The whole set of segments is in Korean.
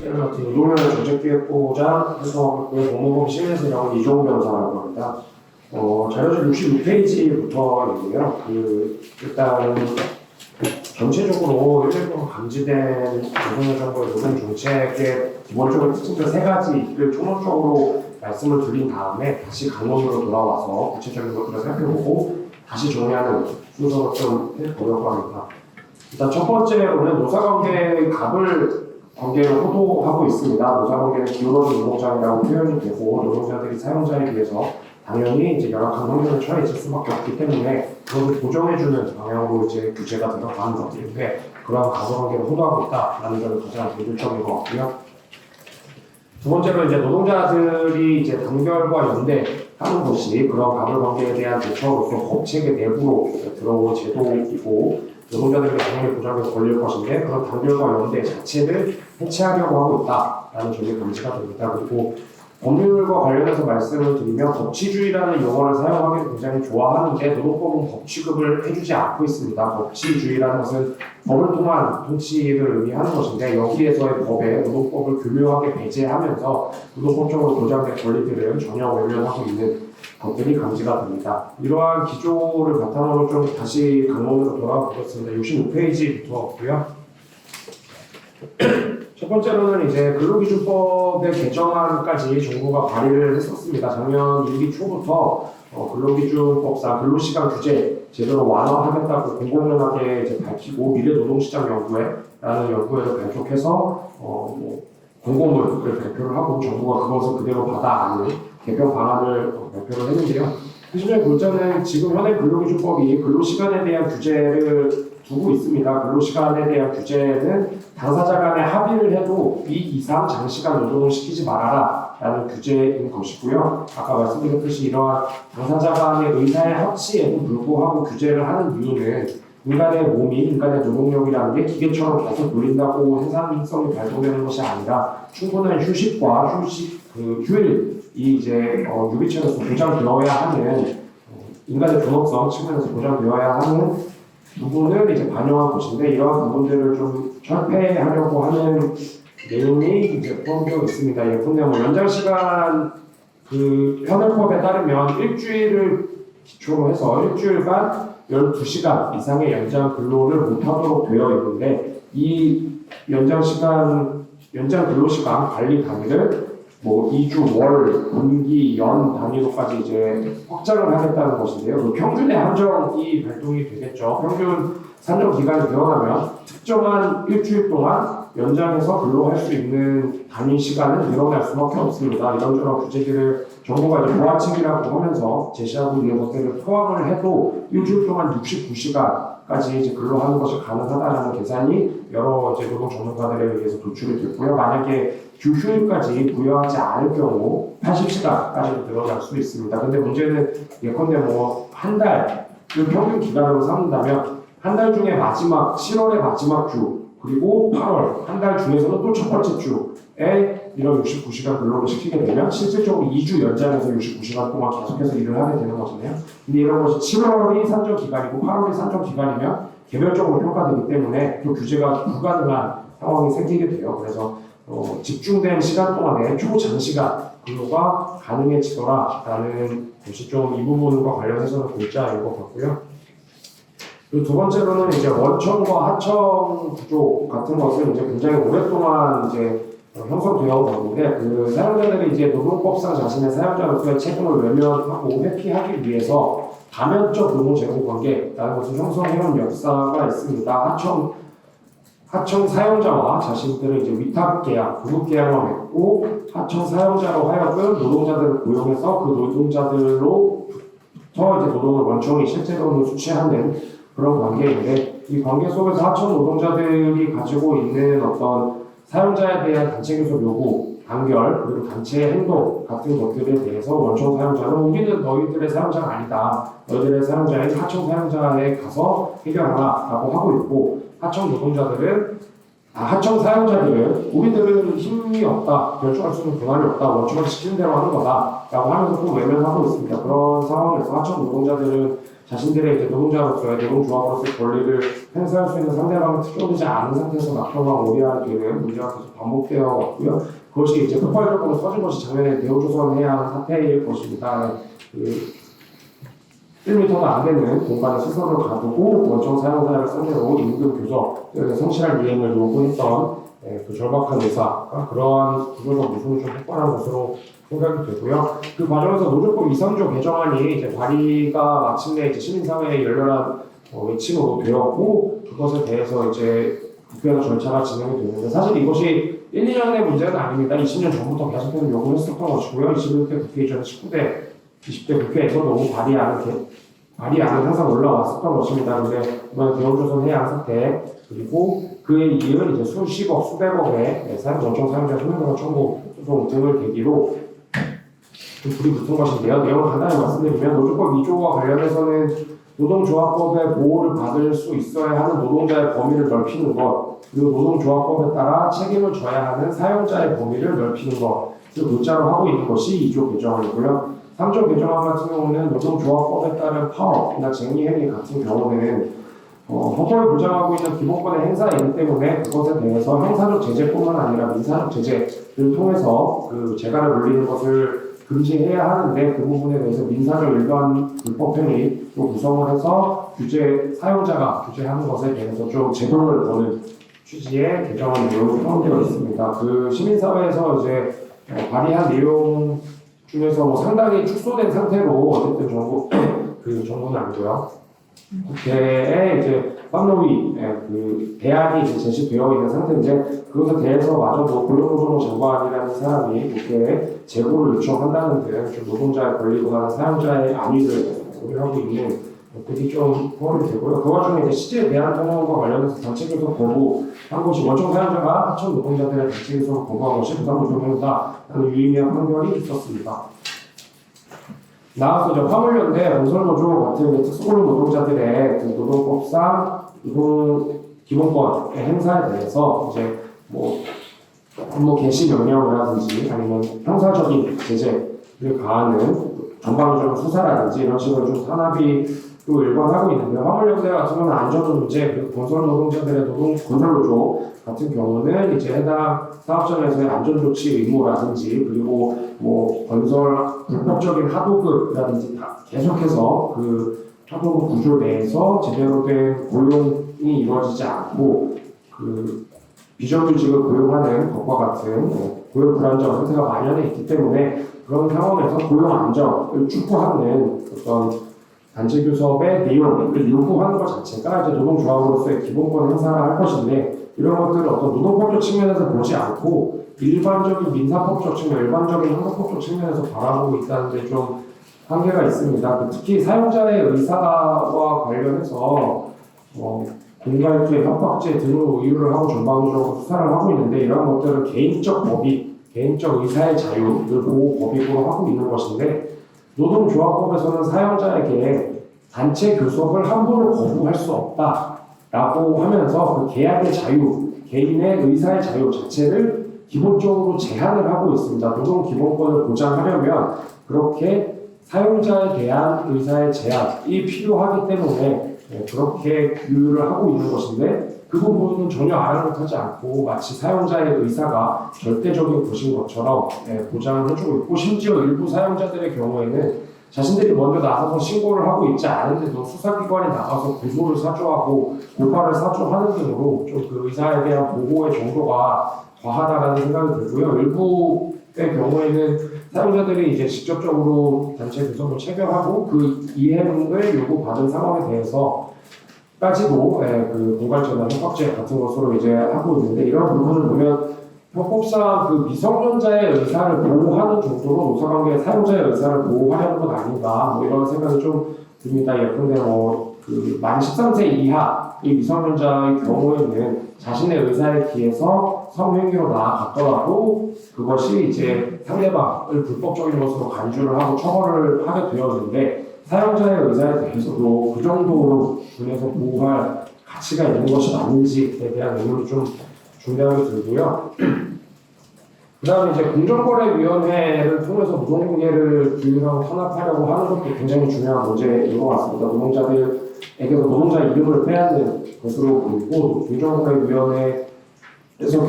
때는 같은 노동면허 정책기획부장 활동하고 있고요. 법무부 심의실장은 이종우 변호사라고 합니다. 자료실 66페이지부터인데요. 일단 전체적으로 일본에서 감지된 노동정보의 노동 정책의 기본적인 특징들 세 가지를 총론적으로 말씀을 드린 다음에 다시 강론으로 돌아와서 구체적인 것들을 살펴보고 다시 정리하는 순서로 좀 해보려고 합니다. 일단 첫 번째로는 노사관계의 관계를 호도하고 있습니다. 노사관계는 기울어진 노동장이라고 표현이 되고 노동자들이 사용자에 비해서 당연히 이제 열악한 환경에 처해 있을 수밖에 없기 때문에 그것을 보정해주는 방향으로 이제 규제가 들어가는 것들인데 그러한 가부관계를 호도하고 있다라는 점이 가장 대표적인 것 같고요. 두 번째로 이제 노동자들이 이제 단결과 연대하는 것이 그런 가부관계에 대한 대처로서 법체계 내부로 들어온 제도이고 노동자들에게 당연히 보장에 걸릴 것인데 그런 단결과 연대 자체를 해체하려고 하고 있다라는 점이 감지가 됩니다. 그리고 법률과 관련해서 말씀을 드리면 법치주의라는 용어를 사용하기를 굉장히 좋아하는데 노동법은 법 취급을 해주지 않고 있습니다. 법치주의라는 것은 법을 통한 통치를 의미하는 것인데 여기에서의 법에 노동법을 교묘하게 배제하면서 노동법적으로 보장된 권리들을 전혀 외면하고 있는 것들이 감지가 됩니다. 이러한 기조를 바탕으로 좀 다시 강론으로 돌아가 보겠습니다. 66페이지부터고요. 첫 번째로는 이제 근로기준법의 개정안까지 정부가 발의를 했었습니다. 작년 6기 초부터 근로기준법상 근로시간 규제 제도를 완화하겠다고 공공연하게 이제 밝히고 미래노동시장연구회라는 연구회를 발족해서 공고문을 발표를 하고 정부가 그것을 그대로 받아안는 개편 방안을 발표를 했는데요. 핵심적인 골자는 지금 현행 근로기준법이 근로시간에 대한 규제를 두고 있습니다. 근로시간에 대한 규제는 당사자 간에 합의를 해도 이 이상 장시간 노동을 시키지 말아라 라는 규제인 것이고요. 아까 말씀드렸듯이 이러한 당사자 간의 의사의 합치에도 불구하고 규제를 하는 이유는 인간의 몸이 인간의 노동력이라는 게 기계처럼 계속 돌린다고 생산성이 발동되는 것이 아니라 충분한 휴식과 휴일이 이제 유기체에서 보장되어야 하는 인간의 존엄성 측면에서 보장되어야 하는 부분을 이제 반영한 것인데 이러한 부분들을 좀 철폐하려고 하는 내용이 이제 포함되어 있습니다. 예컨대 연장 시간 현행법에 따르면 일주일을 기초로 해서 일주일간 12시간 이상의 연장 근로를 못하도록 되어 있는데 이 연장 근로시간 관리 단위를 2주, 월, 분기, 연 단위로까지 이제 확장을 하겠다는 것인데요. 그 평균의 한정이 발동이 되겠죠. 평균 산정 기간이 늘어나면 특정한 일주일 동안 연장해서 근로할 수 있는 단위 시간은 늘어날 수밖에 없습니다. 이런저런 구제들을 정부가 이제 보완책이라고 하면서 제시하고 있는 것들을 포함을 해도 일주일 동안 69시간까지 이제 근로하는 것이 가능하다는 계산이 여러 이제 노동 전문가들에 의해서 도출이 됐고요. 만약에 휴일까지 부여하지 않을 경우 80시간까지 늘어날 수 있습니다. 근데 문제는 예컨대 한 달 평균 기간으로 삼는다면 한 달 중에 마지막 7월의 마지막 주 그리고 8월 한 달 중에서는 또 첫 번째 주에 이런 69시간 근로를 시키게 되면 실질적으로 2주 연장해서 69시간 동안 계속해서 일을 하게 되는 거잖아요. 근데 이런 것이 7월이 산정 기간이고 8월이 산정 기간이면 개별적으로 평가되기 때문에 그 규제가 불가능한 상황이 생기게 돼요. 그래서 집중된 시간 동안에 초장시간 근로가 가능해지더라라는 것이 좀 이 부분과 관련해서는 골자인 것 같고요. 그리고 두 번째로는 이제 원청과 하청 구조 같은 것은 이제 굉장히 오랫동안 이제 형성되어 온 건데 그 사용자들이 이제 노동법상 자신의 사용자로서의 책임을 외면하고 회피하기 위해서 다면적 노동 제공 관계라는 것을 형성해온 역사가 있습니다. 하청 사용자와 자신들은 이제 위탁 계약, 구급 계약을 맺고 하청 사용자로 하여금 노동자들을 고용해서 그 노동자들로부터 이제 노동을 원청이 실제로는 수취하는 그런 관계인데 이 관계 속에서 하청 노동자들이 가지고 있는 어떤 사용자에 대한 단체 교섭 요구, 단결, 그리고 단체 행동 같은 것들에 대해서 원청 사용자는 우리는 너희들의 사용자가 아니다. 너희들의 사용자인 하청 사용자에 가서 해결하라 라고 하고 있고 하청 사용자들은 우리들은 힘이 없다, 결정할 수 있는 권한이 없다, 원청을 시키는 대로 하는 거다 라고 하면서 또 외면하고 있습니다. 그런 상황에서 하청 노동자들은 자신들의 이제 노동자로서의 노동조합으로서의 권리를 행사할 수 있는 상대방을 특정되지 않은 상태에서 낙동강 오리알이 되는 문제가 계속 반복되어 왔고요. 그것이 이제 폭발적으로 터진 것이 작년에 대우조선 해양 사태일 것입니다. 1m도 안 되는 공간에 시설을 가두고 원청 사용자를 상대로 임금 교섭, 성실한 이행을 요구했던 그 절박한 의사가 그러한 구조적 모순을 좀 폭발한 것으로 생각이 되고요. 그 과정에서 노조법 2~3조 개정안이 이제 발의가 마침내 이제 시민사회의 열렬한 외침으로 되었고 그것에 대해서 이제 국회에서 절차가 진행이 되는데 사실 이것이 1~2년의 문제는 아닙니다. 20년 전부터 계속해서 요구를 했었던 것이고요. 21대 국회 이전 19대, 20대 국회에서도 발의안은 항상 올라왔었던 것입니다. 근데 이번 대우조선 해양 사태 그리고 그에 이은 이제 수십억, 수백억의 원청 사용자 손해배상 청구 소송 등을 계기로 좀 불이 붙은 것인데요. 내용을 간단히 말씀드리면 노조법 2조와 관련해서는 노동조합법의 보호를 받을 수 있어야 하는 노동자의 범위를 넓히는 것, 그리고 노동조합법에 따라 책임을 져야 하는 사용자의 범위를 넓히는 것, 그 문자로 하고 있는 것이 2조 개정안이고요. 3조 개정안 같은 경우는 노동조합법에 따른 파업이나 쟁의행위 같은 경우는 헌법이 보장하고 있는 기본권의 행사이기 때문에 그것에 대해서 형사적 제재뿐만 아니라 민사적 제재를 통해서 그 재가를 물리는 것을 금지해야 하는데 그 부분에 대해서 민사적 일반 불법행위로 구성을 해서 사용자가 규제하는 것에 대해서 좀 제동을 거는 취지의 개정안 내용이 포함되어 있습니다. 그 시민사회에서 이제 발의한 내용 중에서 상당히 축소된 상태로 어쨌든 정부는 아니고요. 국회에 이제 판노위 그 대안이 이제 제시되어 있는 상태인데 그것에 대해서마저도 고용노동부 장관이라는 사람이 국회에 재고를 요청한다는 등 좀 노동자의 권리보다는 사용자의 안위를 고려하고 있는 것들이 좀 포함이 되고요. 그 와중에 이제 시제 대안 통원과 관련해서 단체 교섭 거부한 것이 원청 사용자가 하청 노동자들의 단체 교섭을 거부한 것이 부담을 조명한다는 유의미한 판결이 있었습니다. 나아서 이제 화물연대, 건설노조 같은 특수고용 노동자들의 그 노동법상 노동 기본권의 행사에 대해서 이제 업무 개시 명령이라든지 아니면 형사적인 제재를 가하는 전방위적인 수사라든지 이런 식으로 좀 탄압이 또 일관하고 있는데 화물연대 같은 경우는 안전 문제 그리고 건설 노동자들의 건설노조 같은 경우는 이제 해당 사업장에서의 안전조치 의무라든지 그리고 건설 불법적인 하도급이라든지 다 계속해서 그 하도급 구조 내에서 제대로 된 고용이 이루어지지 않고 그 비정규직을 고용하는 것과 같은 고용 불안정 상태가 만연해 있기 때문에 그런 상황에서 고용 안정을 추구하는 어떤 단체 교섭의 내용을 요구하는 것 자체가 이제 노동조합으로서의 기본권 행사를 할 것인데 이런 것들을 어떤 노동법적 측면에서 보지 않고 일반적인 민사법적 측면, 일반적인 형사법적 측면에서 바라보고 있다는 데 좀 한계가 있습니다. 특히 사용자의 의사와 관련해서 공갈죄, 협박죄 등으로 의유를 하고 전방위적으로 수사를 하고 있는데 이런 것들은 개인적 법익, 개인적 의사의 자유를 보호 법익으로 하고 있는 것인데 노동조합법에서는 사용자에게 단체 교섭을 함부로 거부할 수 없다라고 하면서 그 계약의 자유, 개인의 의사의 자유 자체를 기본적으로 제한을 하고 있습니다. 노동기본권을 보장하려면 그렇게 사용자에 대한 의사의 제한이 필요하기 때문에 그렇게 규율을 하고 있는 것인데 그 부분은 전혀 아랑곳하지 않고 마치 사용자의 의사가 절대적인 것인 것처럼 보장을 해주고 있고 심지어 일부 사용자들의 경우에는 자신들이 먼저 나서서 신고를 하고 있지 않은데도 수사기관에 나가서 고소를 사주하고 고발을 사주하는 등으로 좀 그 의사에 대한 보호의 정도가 과하다라는 생각이 들고요. 일부의 경우에는 사용자들이 이제 직접적으로 단체 교섭을 체결하고 그 이행을 요구받은 상황에 대해서까지도 그 공갈죄나 협박죄 같은 것으로 이제 하고 있는데 이런 부분을 보면 헌법상 그 미성년자의 의사를 보호하는 정도로 노사관계의 사용자의 의사를 보호하려는 건 아닌가 이런 생각이 좀 듭니다. 예컨대 만 13세 이하의 미성년자의 경우에는 자신의 의사에 기해서 성행위로 나아갔더라도 그것이 이제 상대방을 불법적인 것으로 간주를 하고 처벌을 하게 되었는데 사용자의 의사에 대해서도 그 정도로 군에서 보호할 가치가 있는 것이 맞는지에 대한 의문이 좀 중요하게 들고요. 그다음에 이제 공정거래위원회를 통해서 노동계를 규율하고 탄압하려고 하는 것도 굉장히 중요한 문제인 것 같습니다. 노동자들에게서 노동자 이름을 빼앗는 것으로 보이고 공정거래위원회에서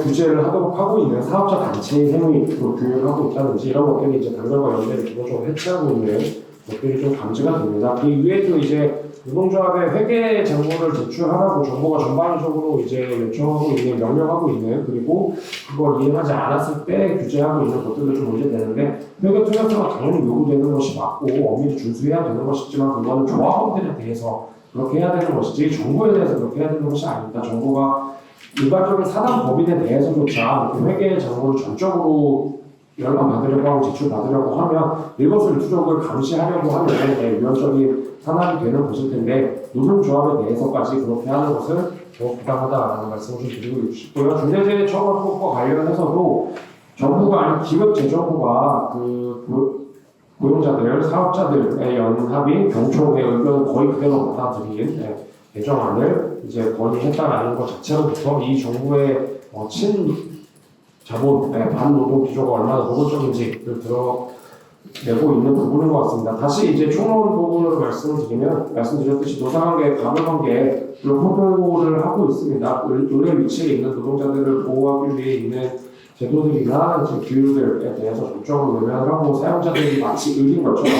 규제를 하도록 하고 있는 사업자 단체의 행위로 규율을 하고 있다든지 이런 것들이 이제 단결과 연대를 기본적으로 해체하고 있는 것들이 좀 감지가 됩니다. 그 이외에도 이제 노동조합의 회계 장부를 제출하라고 정부가 전반적으로 이제 요청하고 있는, 명령하고 있는, 그리고 그걸 이행하지 않았을 때 규제하고 있는 것들도 좀 문제되는데, 회계 투명성은 당연히 요구되는 것이 맞고 엄밀히 준수해야 되는 것이지만 그거는 조합원들에 대해서 그렇게 해야 되는 것이지 정부에 대해서 그렇게 해야 되는 것이 아닙니다. 정부가 일반적인 사단 법인에 대해서조차 회계 장부를 전적으로 열람받으려고 하고 제출받으려고 하면 일거수일투족을 감시하려고 하면 위헌적인 산업이 되는 것일 텐데 노동조합에 대해서까지 그렇게 하는 것은 더 부당하다라는 말씀을 좀 드리고 싶고요. 중대재해처벌법과 관련해서도 정부가 아닌 기획재정부가 고용자들, 사업자들의 연합인 경총의 의견을 거의 그대로 받아들인 개정안을 이제 건의했다라는 것 자체로부터 이 정부의 자본, 반노동 기조가 얼마나 노골적인지를 드러내고 있는 부분인 것 같습니다. 다시 이제 총론 부분으로 말씀드렸듯이 노사관계, 가불관계를 확보를 하고 있습니다. 의뢰 위치에 있는 노동자들을 보호하기 위해 있는 제도들이나 규율들에 대해서 적극적으로 외면을 하고 사용자들이 마치 의린 것처럼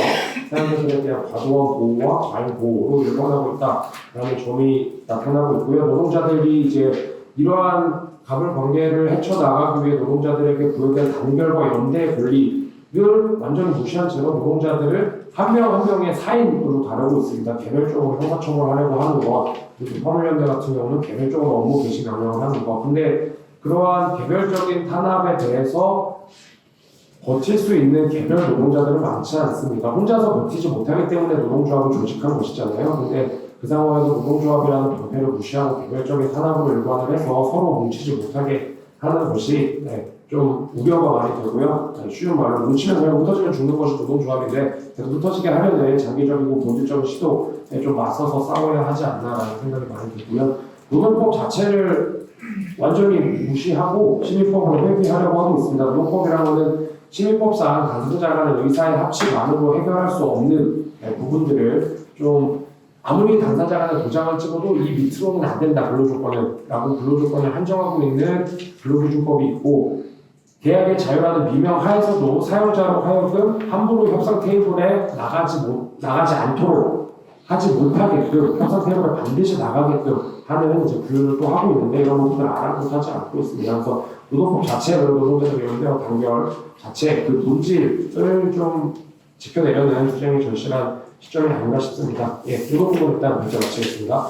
사용자들에 대한 과도한 보호와 과잉 보호로 일관하고 있다라는 점이 나타나고 있고요. 노동자들이 이제 이러한 갑을 관계를 헤쳐나가기 위해 노동자들에게 부여된 단결과 연대의 권리를 완전히 무시한 채로 노동자들을 한 명 한 명의 사인으로 다루고 있습니다. 개별적으로 형사처벌하려고 하는 것, 그리고 화물연대 같은 경우는 개별적으로 업무 개시 명령을 하는 것. 근데 그러한 개별적인 탄압에 대해서 버틸 수 있는 개별 노동자들은 많지 않습니다. 혼자서 버티지 못하기 때문에 노동조합을 조직한 것이잖아요. 근데 그 상황에서 노동조합이라는 방패를 무시하고 개별적인 탄압으로 일관을 해서 서로 뭉치지 못하게 하는 것이 좀 우려가 많이 되고요. 쉬운 말로 뭉치면 그냥 흩어지면 죽는 것이 노동조합인데 계속 흩어지게 하려는 장기적이고 본질적인 시도에 좀 맞서서 싸워야 하지 않나라는 생각이 많이 들고요. 노동법 자체를 완전히 무시하고 시민법으로 회귀하려고 하고 있습니다. 노동법이라는 것은 시민법상 당사자 간의 의사의 합치만으로 해결할 수 없는 부분들을 좀 아무리 당사자 간의 도장을 찍어도 이 밑으로는 안 된다, 근로조건은 라고 근로조건을 한정하고 있는 근로기준법이 있고 계약의 자유라는 미명 하에서도 사용자로 하여금 함부로 협상 테이블에 나가지 않도록 하지 못하게끔 협상 테이블에 반드시 나가게끔 하는 이제 규율을 또 하고 있는데 이런 부분을 아랑곳하지 않고 있습니다. 그래서 노동법 자체를 노동자들 연대와 단결 자체 그 본질을 좀 지켜내려는 투쟁이 절실한 시점이 아닌가 싶습니다. 이 부분 일단 먼저 마치겠습니다.